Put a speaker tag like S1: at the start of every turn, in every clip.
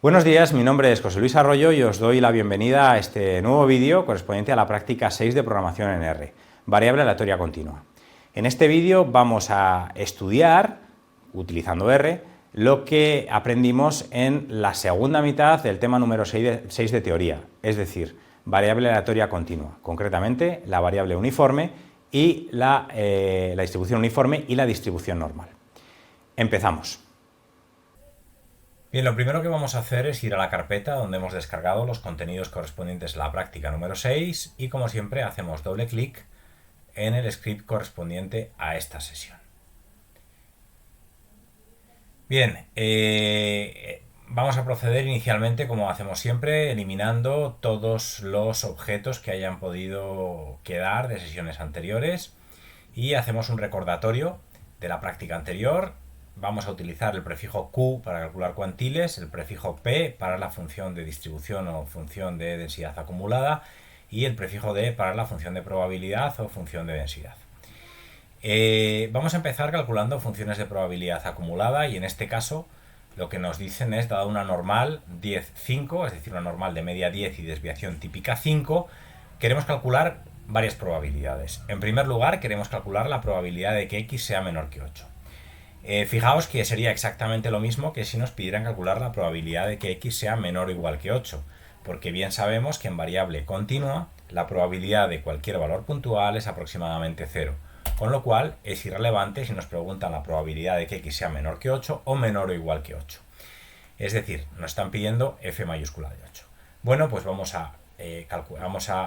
S1: Buenos días, mi nombre es José Luis Arroyo y os doy la bienvenida a este nuevo vídeo correspondiente a la práctica 6 de programación en R, variable aleatoria continua. En este vídeo vamos a estudiar, utilizando R, lo que aprendimos en la segunda mitad del tema número 6 de teoría, es decir, variable aleatoria continua, concretamente la variable uniforme y la distribución uniforme y la distribución normal. Empezamos. Bien, lo primero que vamos a hacer es ir a la carpeta donde hemos descargado los contenidos correspondientes a la práctica número 6 y, como siempre, hacemos doble clic en el script correspondiente a esta sesión. Bien, vamos a proceder inicialmente, como hacemos siempre, eliminando todos los objetos que hayan podido quedar de sesiones anteriores y hacemos un recordatorio de la práctica anterior. Vamos a utilizar el prefijo Q para calcular cuantiles, el prefijo P para la función de distribución o función de densidad acumulada y el prefijo D para la función de probabilidad o función de densidad. Vamos a empezar calculando funciones de probabilidad acumulada y en este caso lo que nos dicen es, dada una normal 10, 5, es decir, una normal de media 10 y desviación típica 5, queremos calcular varias probabilidades. En primer lugar, queremos calcular la probabilidad de que x sea menor que 8. Fijaos que sería exactamente lo mismo que si nos pidieran calcular la probabilidad de que x sea menor o igual que 8, porque bien sabemos que en variable continua la probabilidad de cualquier valor puntual es aproximadamente 0, con lo cual es irrelevante si nos preguntan la probabilidad de que x sea menor que 8 o menor o igual que 8. Es decir, nos están pidiendo f mayúscula de 8. Bueno, pues vamos a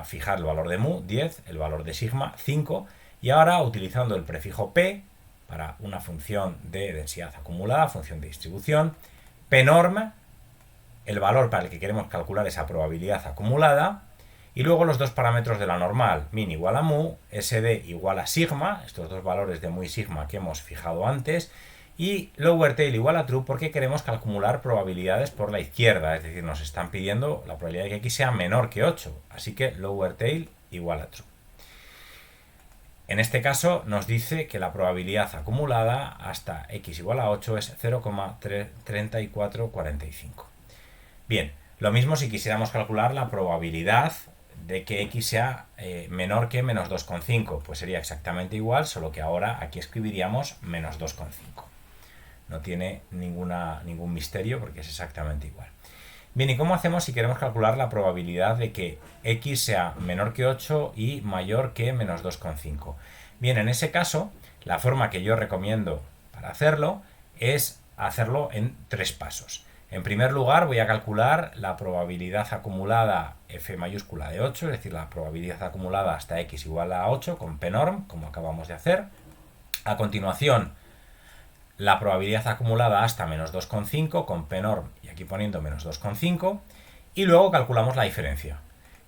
S1: fijar el valor de mu, 10, el valor de sigma, 5, y ahora utilizando el prefijo p, para una función de densidad acumulada, función de distribución, pnorm, el valor para el que queremos calcular esa probabilidad acumulada, y luego los dos parámetros de la normal, min igual a mu, sd igual a sigma, estos dos valores de mu y sigma que hemos fijado antes, y lower tail igual a true porque queremos calcular probabilidades por la izquierda, es decir, nos están pidiendo la probabilidad de que x sea menor que 8, así que lower tail igual a true. En este caso nos dice que la probabilidad acumulada hasta x igual a 8 es 0,3445. Bien, lo mismo si quisiéramos calcular la probabilidad de que x sea menor que menos 2,5, pues sería exactamente igual, solo que ahora aquí escribiríamos menos 2,5. No tiene ningún misterio porque es exactamente igual. Bien, ¿y cómo hacemos si queremos calcular la probabilidad de que x sea menor que 8 y mayor que menos 2,5? Bien, en ese caso, la forma que yo recomiendo para hacerlo es hacerlo en 3 pasos. En primer lugar, voy a calcular la probabilidad acumulada f mayúscula de 8, es decir, la probabilidad acumulada hasta x igual a 8 con pnorm, como acabamos de hacer. A continuación, la probabilidad acumulada hasta menos 2,5 con pnorm y aquí poniendo menos 2,5 y luego calculamos la diferencia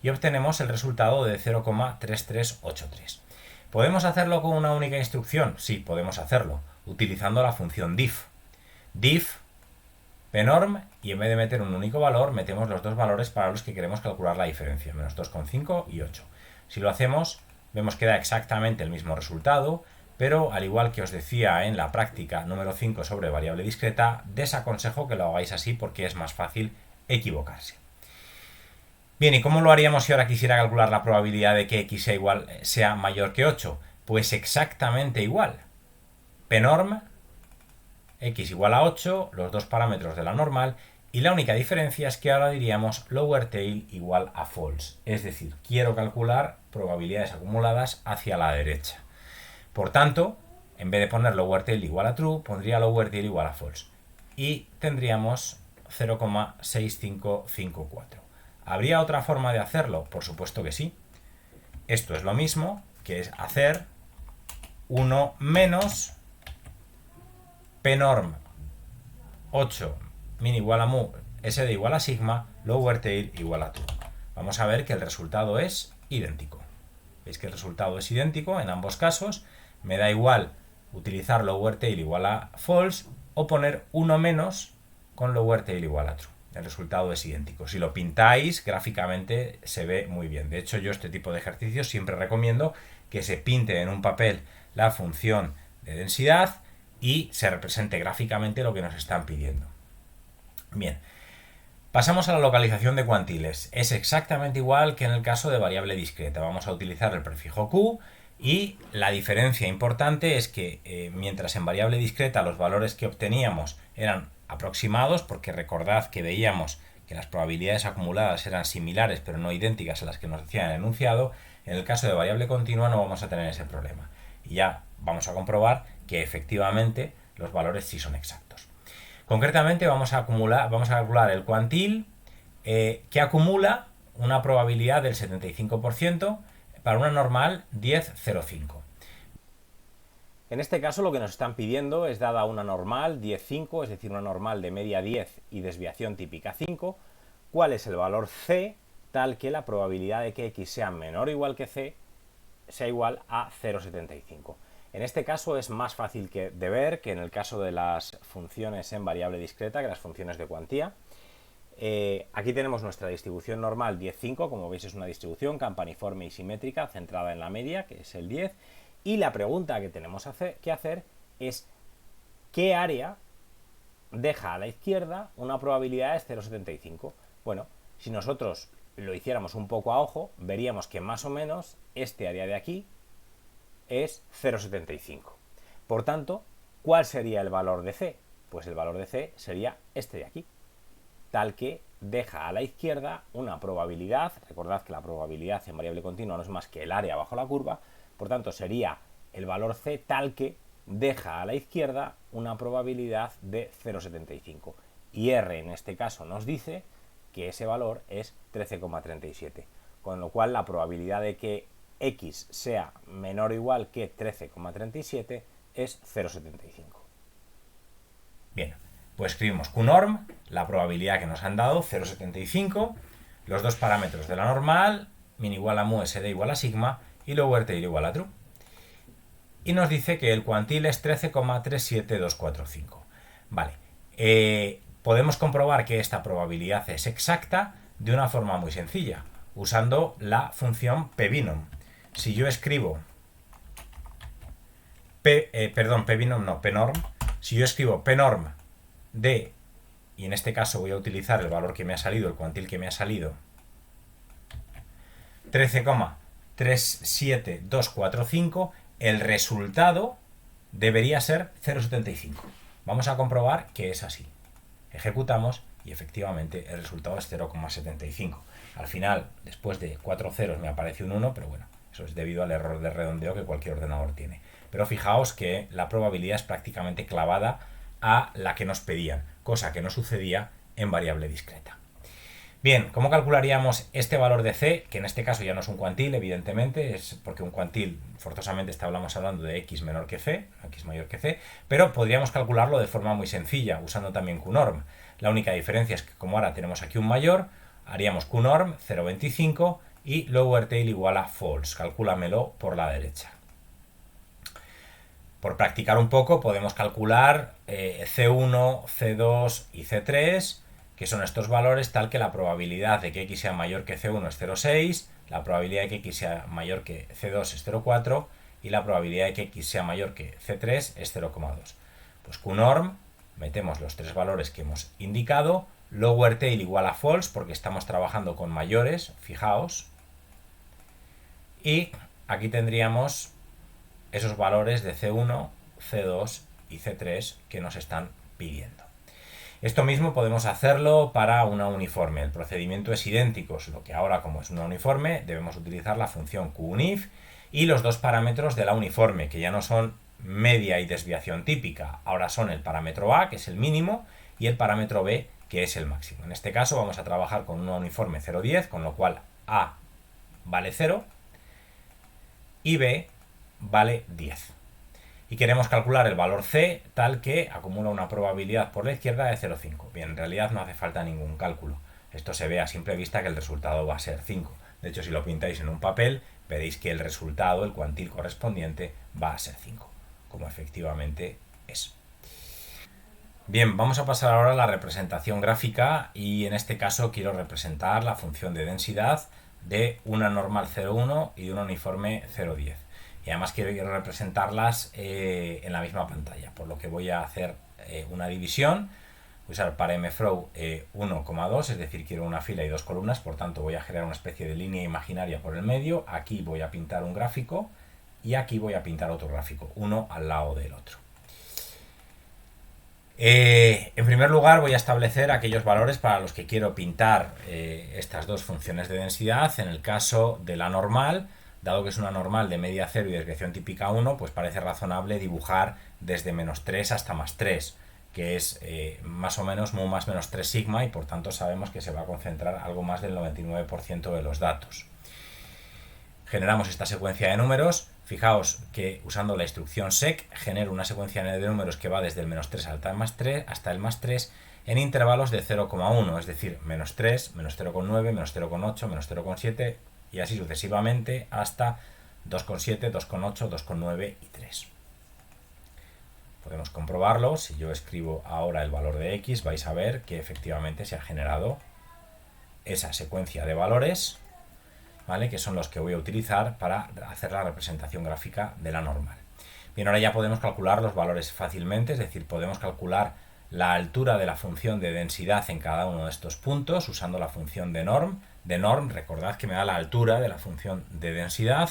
S1: y obtenemos el resultado de 0,3383. ¿Podemos hacerlo con una única instrucción? Sí, podemos hacerlo utilizando la función diff. Diff pnorm y en vez de meter un único valor metemos los dos valores para los que queremos calcular la diferencia, menos 2,5 y 8. Si lo hacemos vemos que da exactamente el mismo resultado, pero al igual que os decía en la práctica número 5 sobre variable discreta, desaconsejo que lo hagáis así porque es más fácil equivocarse. Bien, ¿y cómo lo haríamos si ahora quisiera calcular la probabilidad de que x sea mayor que 8? Pues exactamente igual. Pnorm, x igual a 8, los dos parámetros de la normal, y la única diferencia es que ahora diríamos lower tail igual a false. Es decir, quiero calcular probabilidades acumuladas hacia la derecha. Por tanto, en vez de poner lower tail igual a true, pondría lower tail igual a false. Y tendríamos 0,6554. ¿Habría otra forma de hacerlo? Por supuesto que sí. Esto es lo mismo que es hacer 1 menos pnorm 8 min igual a mu sd igual a sigma lower tail igual a true. Vamos a ver que el resultado es idéntico. Veis que el resultado es idéntico en ambos casos. Me da igual utilizar lower tail igual a false o poner 1 menos con lower tail igual a true. El resultado es idéntico. Si lo pintáis, gráficamente se ve muy bien. De hecho, yo este tipo de ejercicios siempre recomiendo que se pinte en un papel la función de densidad y se represente gráficamente lo que nos están pidiendo. Bien, Pasamos a la localización de cuantiles. Es exactamente igual que en el caso de variable discreta. Vamos a utilizar el prefijo q y la diferencia importante es que mientras en variable discreta los valores que obteníamos eran aproximados, porque recordad que veíamos que las probabilidades acumuladas eran similares pero no idénticas a las que nos decía el enunciado, en el caso de variable continua no vamos a tener ese problema. Y ya vamos a comprobar que efectivamente los valores sí son exactos. Concretamente vamos a calcular el cuantil que acumula una probabilidad del 75% para una normal 10,05. En este caso lo que nos están pidiendo es, dada una normal 10,5, es decir, una normal de media 10 y desviación típica 5, cuál es el valor c tal que la probabilidad de que x sea menor o igual que c sea igual a 0,75. En este caso es más fácil de ver que en el caso de las funciones en variable discreta, que las funciones de cuantía. Aquí tenemos nuestra distribución normal 10,5, como veis es una distribución campaniforme y simétrica centrada en la media, que es el 10, y la pregunta que tenemos que hacer es ¿qué área deja a la izquierda una probabilidad de 0,75? Bueno, si nosotros lo hiciéramos un poco a ojo, veríamos que más o menos este área de aquí es 0,75. Por tanto, ¿cuál sería el valor de c? Pues el valor de c sería este de aquí, tal que deja a la izquierda una probabilidad, recordad que la probabilidad en variable continua no es más que el área bajo la curva, por tanto sería el valor c tal que deja a la izquierda una probabilidad de 0,75. Y r en este caso nos dice que ese valor es 13,37, con lo cual la probabilidad de que x sea menor o igual que 13,37 es 0,75. Bien, pues escribimos qnorm, la probabilidad que nos han dado, 0,75, los dos parámetros de la normal, min igual a mu sd igual a sigma, y lower tail igual a true. Y nos dice que el cuantil es 13,37245. Vale, podemos comprobar que esta probabilidad es exacta de una forma muy sencilla, usando la función pbinom. Si yo escribo pnorm, si yo escribo pnorm de, y en este caso voy a utilizar el valor que me ha salido, el cuantil que me ha salido, 13,37245, el resultado debería ser 0,75. Vamos a comprobar que es así. Ejecutamos y efectivamente el resultado es 0,75. Al final, después de 4 ceros me aparece un 1, pero bueno, eso es debido al error de redondeo que cualquier ordenador tiene. Pero fijaos que la probabilidad es prácticamente clavada a la que nos pedían, cosa que no sucedía en variable discreta. Bien, ¿cómo calcularíamos este valor de c? Que en este caso ya no es un cuantil, evidentemente, es porque un cuantil forzosamente estábamos hablando de x menor que c, x mayor que c, pero podríamos calcularlo de forma muy sencilla, usando también qnorm. La única diferencia es que como ahora tenemos aquí un mayor, haríamos qnorm 0,25 y lower tail igual a false. Calcúlamelo por la derecha. Por practicar un poco podemos calcular C1, C2 y C3, que son estos valores, tal que la probabilidad de que x sea mayor que C1 es 0,6, la probabilidad de que x sea mayor que C2 es 0,4 y la probabilidad de que x sea mayor que C3 es 0,2. Pues qnorm, metemos los tres valores que hemos indicado, lower tail igual a false porque estamos trabajando con mayores, fijaos, y aquí tendríamos esos valores de C1, C2 y C3 que nos están pidiendo. Esto mismo podemos hacerlo para una uniforme. El procedimiento es idéntico, solo que ahora, como es una uniforme, debemos utilizar la función QUNIF y los dos parámetros de la uniforme, que ya no son media y desviación típica, ahora son el parámetro A, que es el mínimo, y el parámetro B, que es el máximo. En este caso vamos a trabajar con una uniforme 0,10, con lo cual A vale 0 y B vale 10. Y queremos calcular el valor C tal que acumula una probabilidad por la izquierda de 0,5. Bien, en realidad no hace falta ningún cálculo. Esto se ve a simple vista que el resultado va a ser 5. De hecho, si lo pintáis en un papel, veréis que el resultado, el cuantil correspondiente, va a ser 5, como efectivamente es. Bien, vamos a pasar ahora a la representación gráfica y en este caso quiero representar la función de densidad de una normal 0,1 y de una uniforme 0,10. Y además quiero representarlas en la misma pantalla, por lo que voy a hacer una división usar para mflow 1,2, es decir, quiero una fila y dos columnas, por tanto voy a generar una especie de línea imaginaria por el medio, aquí voy a pintar un gráfico y aquí voy a pintar otro gráfico, uno al lado del otro. En primer lugar voy a establecer aquellos valores para los que quiero pintar estas dos funciones de densidad. En el caso de la normal, dado que es una normal de media 0 y desviación típica 1, pues parece razonable dibujar desde menos 3 hasta más 3, que es más o menos mu más menos 3 sigma, y por tanto sabemos que se va a concentrar algo más del 99% de los datos. Generamos esta secuencia de números. Fijaos que usando la instrucción sec genero una secuencia de números que va desde el menos 3 hasta el más 3 en intervalos de 0,1, es decir, menos 3, menos 0,9, menos 0,8, menos 0,7 y así sucesivamente hasta 2,7, 2,8, 2,9 y 3. Podemos comprobarlo. Si yo escribo ahora el valor de x, vais a ver que efectivamente se ha generado esa secuencia de valores, ¿vale? Que son los que voy a utilizar para hacer la representación gráfica de la normal. Bien, ahora ya podemos calcular los valores fácilmente, es decir, podemos calcular la altura de la función de densidad en cada uno de estos puntos usando la función de norm. De norm, recordad que me da la altura de la función de densidad.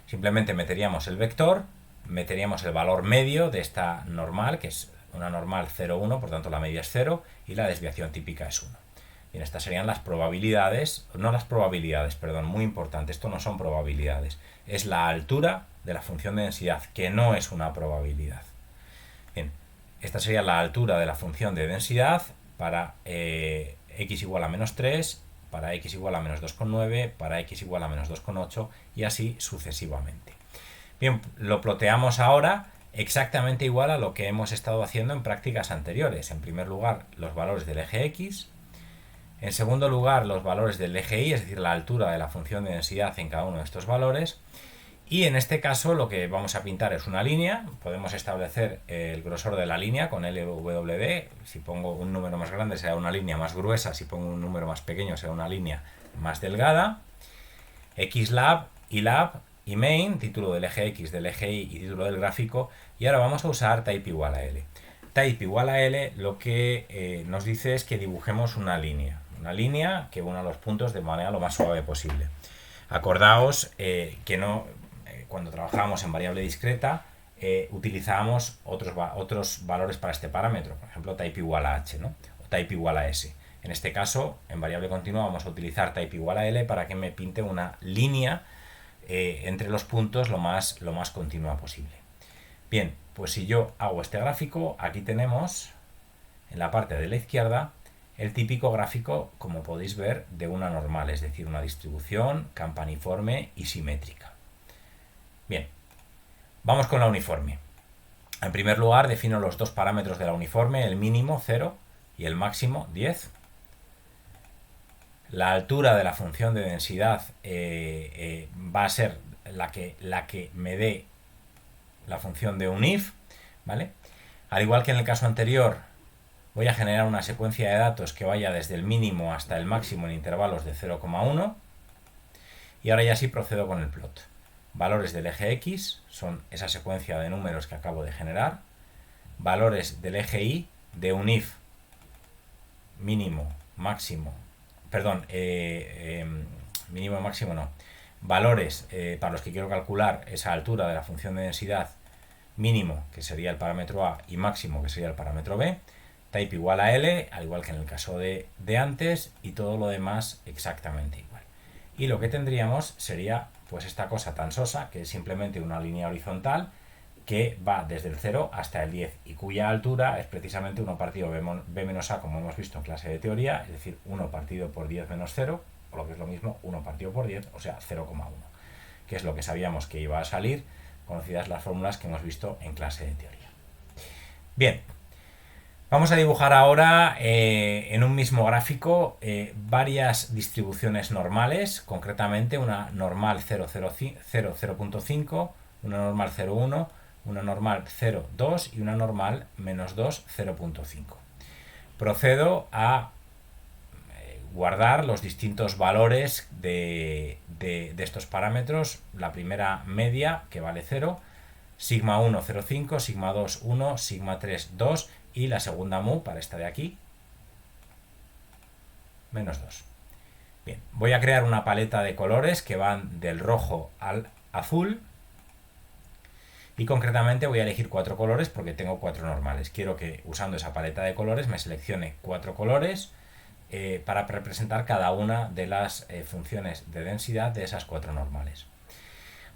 S1: Simplemente meteríamos el vector, meteríamos el valor medio de esta normal, que es una normal 0,1, por tanto la media es 0, y la desviación típica es 1. Bien, estas serían las probabilidades, no las probabilidades, perdón, muy importante, esto no son probabilidades, es la altura de la función de densidad, que no es una probabilidad. Bien, esta sería la altura de la función de densidad para x igual a menos 3, para x igual a menos 2,9, para x igual a menos 2,8 y así sucesivamente. Bien, lo ploteamos ahora exactamente igual a lo que hemos estado haciendo en prácticas anteriores. En primer lugar, los valores del eje x. En segundo lugar, los valores del eje y, es decir, la altura de la función de densidad en cada uno de estos valores. Y en este caso lo que vamos a pintar es una línea. Podemos establecer el grosor de la línea con LWD. Si pongo un número más grande será una línea más gruesa, si pongo un número más pequeño será una línea más delgada. XLab, YLab y main, título del eje X, del eje Y y título del gráfico. Y ahora vamos a usar type igual a L. Type igual a L lo que nos dice es que dibujemos una línea que una a los puntos de manera lo más suave posible. Acordaos que no, cuando trabajábamos en variable discreta utilizábamos otros valores para este parámetro, por ejemplo type igual a h, ¿no? O type igual a s. En este caso, en variable continua vamos a utilizar type igual a L para que me pinte una línea entre los puntos lo más continua posible. Bien, pues si yo hago este gráfico, aquí tenemos en la parte de la izquierda el típico gráfico, como podéis ver, de una normal, es decir, una distribución campaniforme y simétrica. Bien, vamos con la uniforme. En primer lugar, defino los dos parámetros de la uniforme, el mínimo 0 y el máximo 10. La altura de la función de densidad va a ser la que me dé la función de un if, ¿vale? Al igual que en el caso anterior, voy a generar una secuencia de datos que vaya desde el mínimo hasta el máximo en intervalos de 0,1. Y ahora ya sí procedo con el plot. Valores del eje X son esa secuencia de números que acabo de generar. Valores del eje Y de un if mínimo, máximo, perdón, mínimo, máximo no. Valores para los que quiero calcular esa altura de la función de densidad, mínimo, que sería el parámetro A, y máximo, que sería el parámetro B. Type igual a L, al igual que en el caso de antes, y todo lo demás exactamente igual. Y lo que tendríamos sería pues esta cosa tan sosa, que es simplemente una línea horizontal que va desde el 0 hasta el 10 y cuya altura es precisamente 1 partido b menos a, como hemos visto en clase de teoría, es decir, 1 partido por 10 menos 0, o lo que es lo mismo, 1 partido por 10, o sea, 0,1, que es lo que sabíamos que iba a salir, conocidas las fórmulas que hemos visto en clase de teoría. Bien, vamos a dibujar ahora en un mismo gráfico varias distribuciones normales, concretamente una normal 0,5, una normal 0,1, una normal 0,2 y una normal menos 2, 0,5. Procedo a guardar los distintos valores de estos parámetros. La primera media, que vale 0, sigma 1, 0,5, sigma 2, 1, sigma 3, 2, y la segunda mu para esta de aquí, -2. Bien, voy a crear una paleta de colores que van del rojo al azul y concretamente voy a elegir 4 colores porque tengo 4 normales. Quiero que usando esa paleta de colores me seleccione 4 colores para representar cada una de las funciones de densidad de esas 4 normales.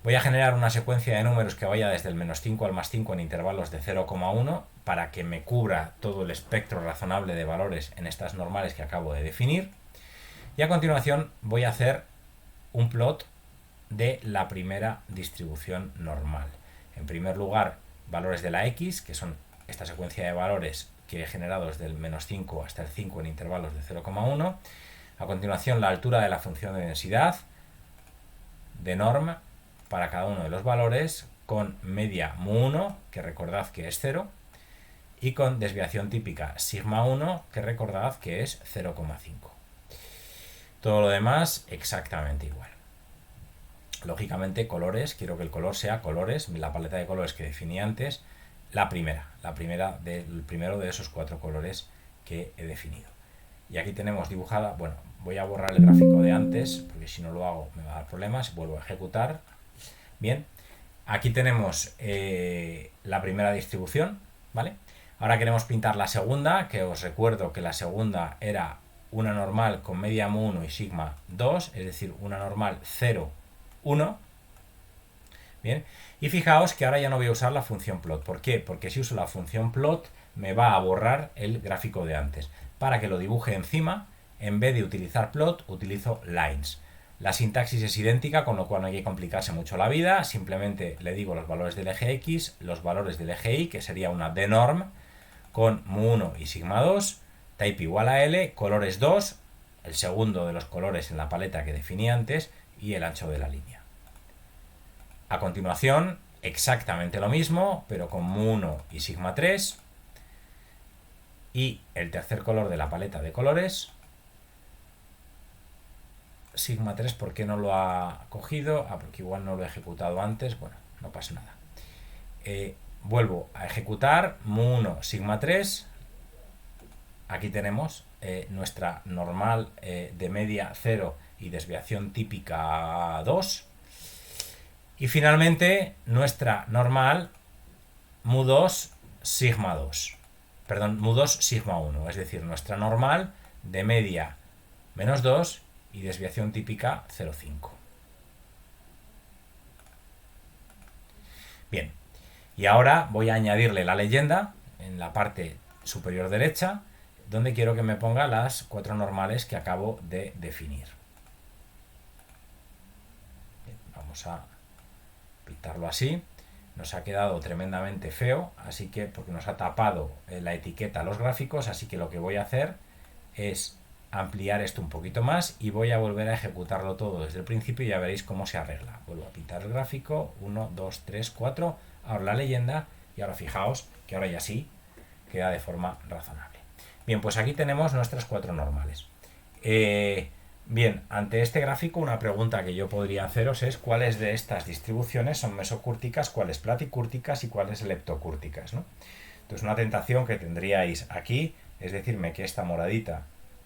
S1: Voy a generar una secuencia de números que vaya desde el -5 al +5 en intervalos de 0,1 para que me cubra todo el espectro razonable de valores en estas normales que acabo de definir. Y a continuación voy a hacer un plot de la primera distribución normal. En primer lugar, valores de la x, que son esta secuencia de valores que he generado desde el -5 hasta el 5 en intervalos de 0,1. A continuación, la altura de la función de densidad de norm para cada uno de los valores con media mu1, que recordad que es 0, y con desviación típica sigma 1, que recordad que es 0,5. Todo lo demás exactamente igual. Lógicamente, colores, quiero que el color sea colores, la paleta de colores que definí antes, el primero de esos 4 colores que he definido. Y aquí tenemos dibujada, bueno, voy a borrar el gráfico de antes, porque si no lo hago me va a dar problemas, vuelvo a ejecutar. Bien, aquí tenemos la primera distribución, ¿vale? Ahora queremos pintar la segunda, que os recuerdo que la segunda era una normal con media mu1 y sigma 2, es decir, una normal 0, 1. Bien, y fijaos que ahora ya no voy a usar la función plot. ¿Por qué? Porque si uso la función plot me va a borrar el gráfico de antes. Para que lo dibuje encima, en vez de utilizar plot, utilizo lines. La sintaxis es idéntica, con lo cual no hay que complicarse mucho la vida. Simplemente le digo los valores del eje X, los valores del eje Y, que sería una denorm, con mu1 y sigma 2, type igual a L, colores 2, el segundo de los colores en la paleta que definí antes, y el ancho de la línea. A continuación, exactamente lo mismo, pero con mu1 y sigma 3, y el tercer color de la paleta de colores, sigma 3, ¿por qué no lo ha cogido? Porque igual no lo he ejecutado antes, bueno, no pasa nada. Vuelvo a ejecutar, mu1, sigma 3, aquí tenemos nuestra normal de media 0 y desviación típica 2, y finalmente nuestra normal mu2 sigma 2, perdón, mu2 sigma 1, es decir, nuestra normal de media -2 y desviación típica 0,5. Bien, y ahora voy a añadirle la leyenda en la parte superior derecha, donde quiero que me ponga las 4 normales que acabo de definir. Bien, vamos a pintarlo así. Nos ha quedado tremendamente feo, así que porque nos ha tapado la etiqueta a los gráficos, así que lo que voy a hacer es ampliar esto un poquito más y voy a volver a ejecutarlo todo desde el principio y ya veréis cómo se arregla. Vuelvo a pintar el gráfico, 1, 2, 3, 4, ahora la leyenda y ahora fijaos que ahora ya sí queda de forma razonable. Bien, pues aquí tenemos nuestras 4 normales. Bien, ante este gráfico una pregunta que yo podría haceros es cuáles de estas distribuciones son mesocúrticas, cuáles platicúrticas y cuáles leptocúrticas, ¿no? Entonces una tentación que tendríais aquí es decirme que esta moradita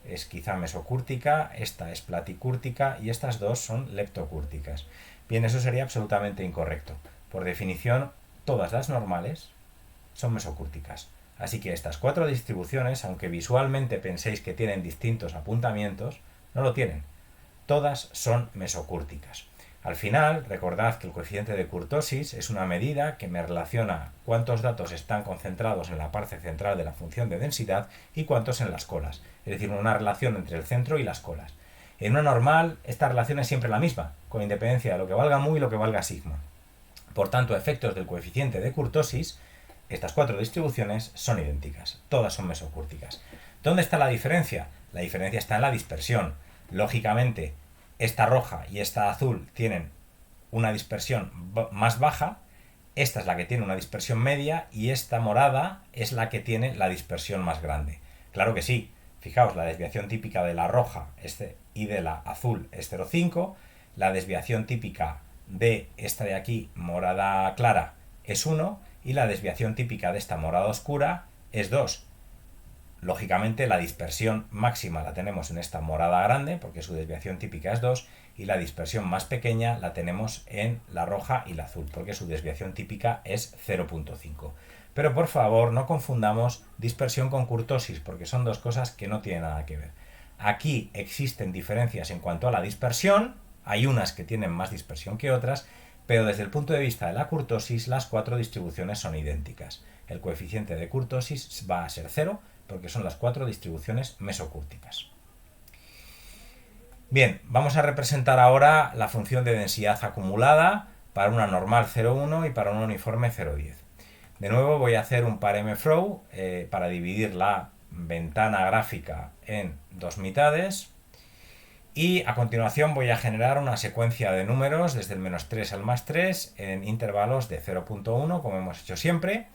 S1: es quizá mesocúrtica, esta es platicúrtica y estas dos son leptocúrticas. Bien, eso sería absolutamente incorrecto. Por definición, todas las normales son mesocúrticas. Así que estas 4 distribuciones, aunque visualmente penséis que tienen distintos apuntamientos, no lo tienen. Todas son mesocúrticas. Al final, recordad que el coeficiente de kurtosis es una medida que me relaciona cuántos datos están concentrados en la parte central de la función de densidad y cuántos en las colas. Es decir, una relación entre el centro y las colas. En una normal, esta relación es siempre la misma, con independencia de lo que valga mu y lo que valga sigma. Por tanto, a efectos del coeficiente de kurtosis, estas 4 distribuciones son idénticas. Todas son mesocúrticas. ¿Dónde está la diferencia? La diferencia está en la dispersión. Lógicamente, esta roja y esta azul tienen una dispersión más baja, esta es la que tiene una dispersión media y esta morada es la que tiene la dispersión más grande. Claro que sí, fijaos, la desviación típica de la roja y de la azul es 0,5, la desviación típica de esta de aquí, morada clara, es 1 y la desviación típica de esta morada oscura es 2. Lógicamente la dispersión máxima la tenemos en esta morada grande, porque su desviación típica es 2, y la dispersión más pequeña la tenemos en la roja y la azul, porque su desviación típica es 0,5. Pero por favor no confundamos dispersión con kurtosis, porque son dos cosas que no tienen nada que ver. Aquí existen diferencias en cuanto a la dispersión, hay unas que tienen más dispersión que otras, pero desde el punto de vista de la kurtosis las 4 distribuciones son idénticas. El coeficiente de kurtosis va a ser 0 porque son las 4 distribuciones mesocúrticas. Bien, vamos a representar ahora la función de densidad acumulada para una normal 0,1 y para una uniforme 0,10. De nuevo voy a hacer un paremflow para dividir la ventana gráfica en dos mitades. Y a continuación voy a generar una secuencia de números desde el -3 al +3 en intervalos de 0,1 como hemos hecho siempre.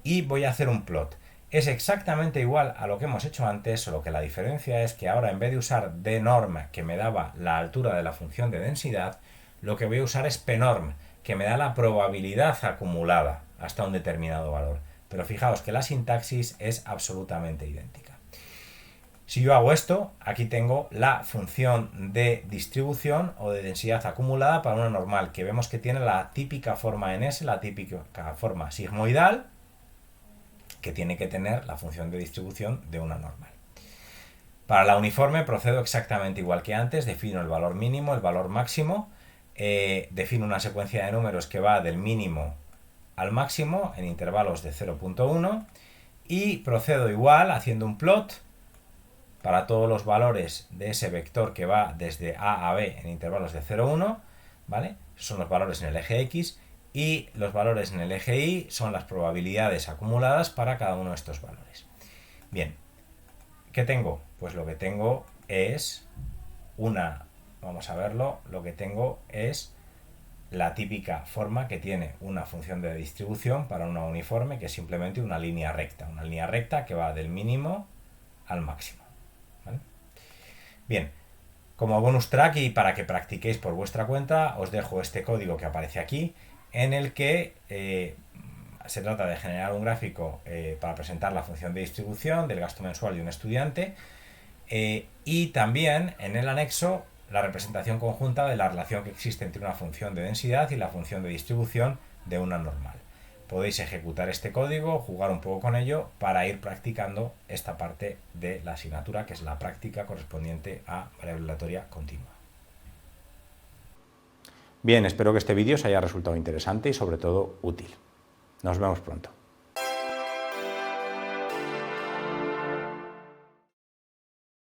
S1: Y voy a hacer un plot. Es exactamente igual a lo que hemos hecho antes, solo que la diferencia es que ahora en vez de usar dnorm, que me daba la altura de la función de densidad, lo que voy a usar es pnorm, que me da la probabilidad acumulada hasta un determinado valor. Pero fijaos que la sintaxis es absolutamente idéntica. Si yo hago esto, aquí tengo la función de distribución o de densidad acumulada para una normal, que vemos que tiene la típica forma en S, la típica forma sigmoidal, que tiene que tener la función de distribución de una normal. Para la uniforme procedo exactamente igual que antes, defino el valor mínimo, el valor máximo, defino una secuencia de números que va del mínimo al máximo en intervalos de 0,1 y procedo igual haciendo un plot para todos los valores de ese vector que va desde A a B en intervalos de 0,1, ¿vale? Son los valores en el eje X, y los valores en el eje Y son las probabilidades acumuladas para cada uno de estos valores. Bien, ¿qué tengo? Pues lo que tengo es vamos a verlo, lo que tengo es la típica forma que tiene una función de distribución para una uniforme, que es simplemente una línea recta que va del mínimo al máximo, ¿vale? Bien, como bonus track y para que practiquéis por vuestra cuenta, os dejo este código que aparece aquí, en el que se trata de generar un gráfico para presentar la función de distribución del gasto mensual de un estudiante y también en el anexo la representación conjunta de la relación que existe entre una función de densidad y la función de distribución de una normal. Podéis ejecutar este código, jugar un poco con ello para ir practicando esta parte de la asignatura, que es la práctica correspondiente a variable aleatoria continua. Bien, espero que este vídeo os haya resultado interesante y sobre todo útil. Nos vemos pronto.